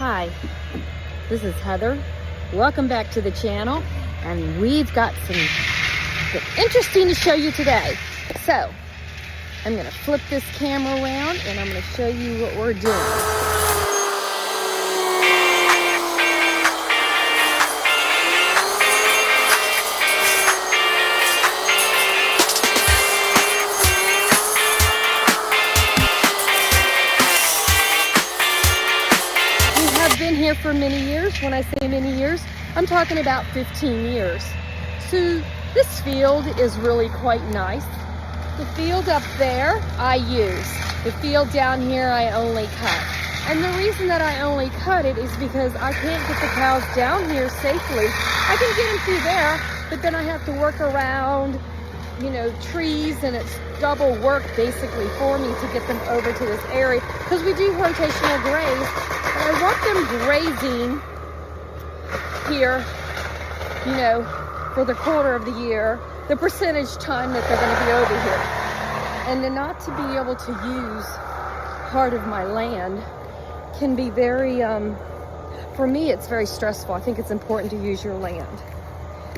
Hi, this is Heather. Welcome back to the channel, and we've got something interesting to show you today. So, I'm going to flip this camera around and I'm going to show you what we're doing. Been here for many years. When I say many years, I'm talking about 15 years. So this field is really quite nice. The field up there I use. The field down here I only cut. And the reason that I only cut it is because I can't get the cows down here safely. I can get them through there, but then I have to work around, trees, and it's double work basically for me to get them over to this area, because we do rotational graze. I want them grazing here, for the quarter of the year, the percentage time that they're going to be over here. And then not to be able to use part of my land can be very, for me, it's very stressful. I think it's important to use your land.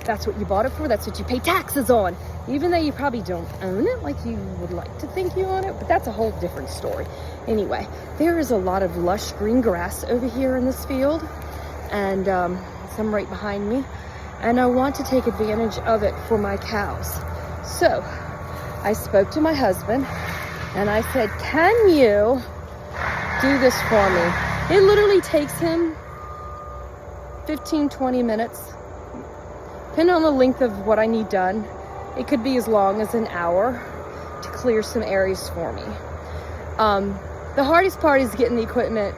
That's what you bought it for. That's what you pay taxes on. Even though you probably don't own it like you would like to think you own it, but that's a whole different story. Anyway, there is a lot of lush green grass over here in this field, and some right behind me, and I want to take advantage of it for my cows. So I spoke to my husband and I said, can you do this for me? It literally takes him 15-20 minutes, depending on the length of what I need done. It could be as long as an hour to clear some areas for me. The hardest part is getting the equipment,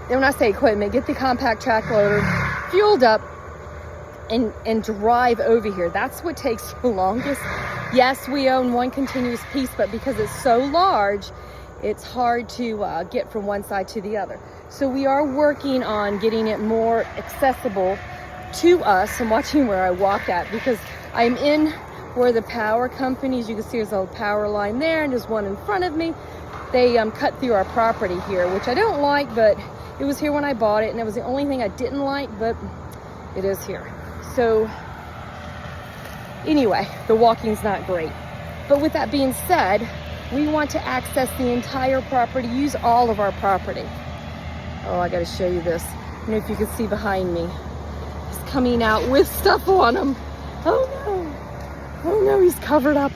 and when I say equipment, get the compact track loader fueled up and drive over here. That's what takes the longest. Yes, we own one continuous piece, but because it's so large, it's hard to get from one side to the other. So we are working on getting it more accessible to us. I'm watching where I walk at, because I'm in where the power companies, you can see there's a power line there, and there's one in front of me. They cut through our property here, which I don't like, but it was here when I bought it, and it was the only thing I didn't like, but it is here. So anyway, the walking's not great. But with that being said, we want to access the entire property, use all of our property. Oh, I gotta show you this. I don't know if you can see behind me. He's coming out with stuff on him. Oh no, oh no, he's covered up.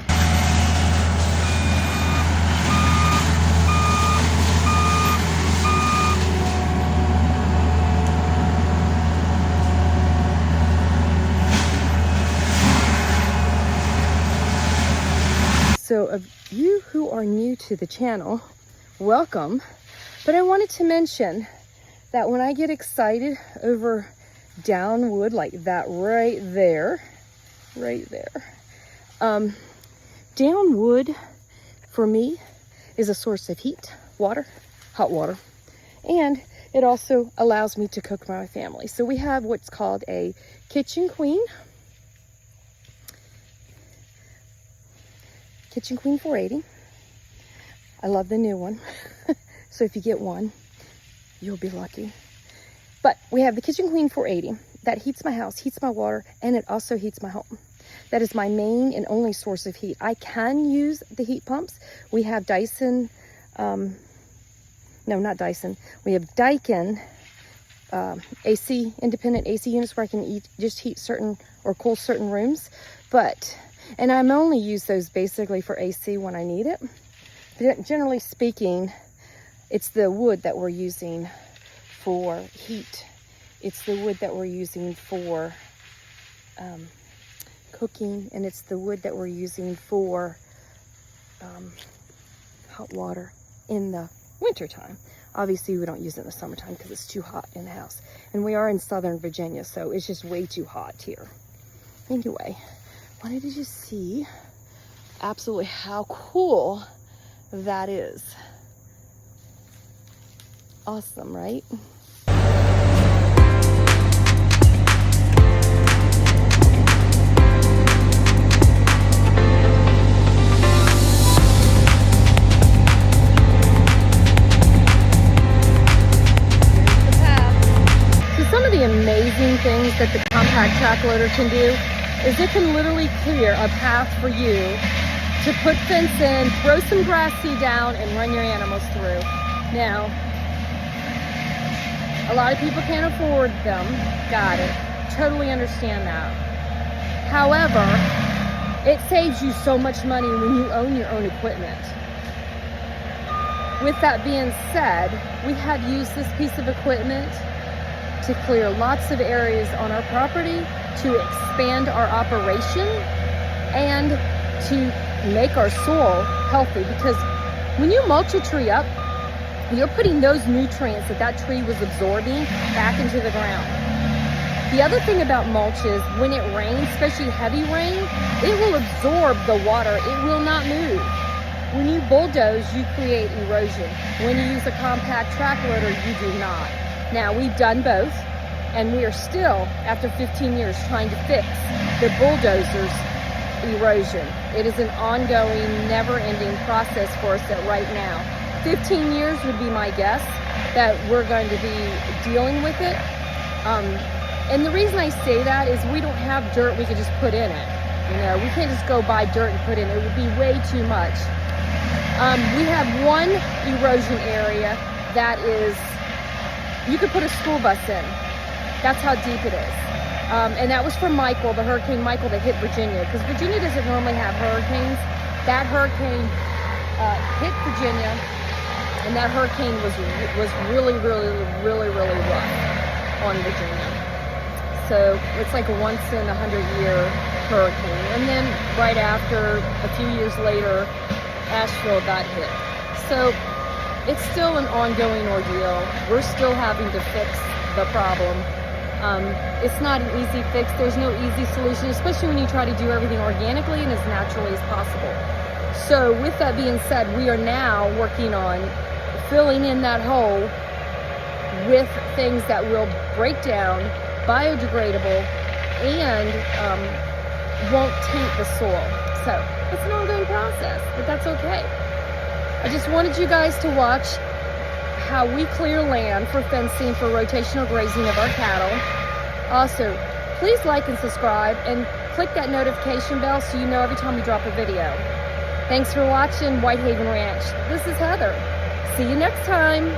So of you who are new to the channel, welcome. But I wanted to mention that when I get excited over downwood like that right there, downwood for me is a source of heat, water, hot water, and it also allows me to cook my family. So we have what's called a Kitchen Queen 480. I love the new one. So if you get one, you'll be lucky. But we have the Kitchen Queen 480 that heats my house, heats my water, and it also heats my home. That is my main and only source of heat. I can use the heat pumps. We have Dyson, no, not Dyson. We have Daikin AC, independent AC units where I can just heat certain or cool certain rooms. And I'm only use those basically for AC when I need it. But generally speaking, it's the wood that we're using for heat. It's the wood that we're using for cooking, and it's the wood that we're using for hot water in the wintertime. Obviously, we don't use it in the summertime because it's too hot in the house. And we are in Southern Virginia, so it's just way too hot here. Anyway, wanted to just see absolutely how cool that is. Awesome, right? amazing things that the compact track loader can do is it can literally clear a path for you to put fence in, throw some grass seed down, and run your animals through. Now, a lot of people can't afford them. Got it. Totally understand that. However, it saves you so much money when you own your own equipment. With that being said, we have used this piece of equipment to clear lots of areas on our property, to expand our operation, and to make our soil healthy. Because when you mulch a tree up, you're putting those nutrients that that tree was absorbing back into the ground. The other thing about mulch is when it rains, especially heavy rain, it will absorb the water. It will not move. When you bulldoze, you create erosion. When you use a compact track loader, you do not. Now, we've done both, and we are still, after 15 years, trying to fix the bulldozer's erosion. It is an ongoing, never-ending process for us that right now, 15 years would be my guess, that we're going to be dealing with it. And the reason I say that is we don't have dirt we could just put in it. You know, we can't just go buy dirt and put in it. It would be way too much. We have one erosion area that is, you could put a school bus in. That's how deep it is. And that was from Michael, the Hurricane Michael that hit Virginia, because Virginia doesn't normally have hurricanes. That hurricane hit Virginia, and that hurricane was really rough on Virginia. So it's like a once in 100-year hurricane. And then right after, a few years later, Asheville got hit. So it's still an ongoing ordeal. We're still having to fix the problem. It's not an easy fix. There's no easy solution, especially when you try to do everything organically and as naturally as possible. So with that being said, we are now working on filling in that hole with things that will break down, biodegradable, and won't taint the soil. So it's an ongoing process, but that's okay. I just wanted you guys to watch how we clear land for fencing for rotational grazing of our cattle. Also, please like and subscribe and click that notification bell so you know every time we drop a video. Thanks for watching Whitehaven Ranch. This is Heather. See you next time.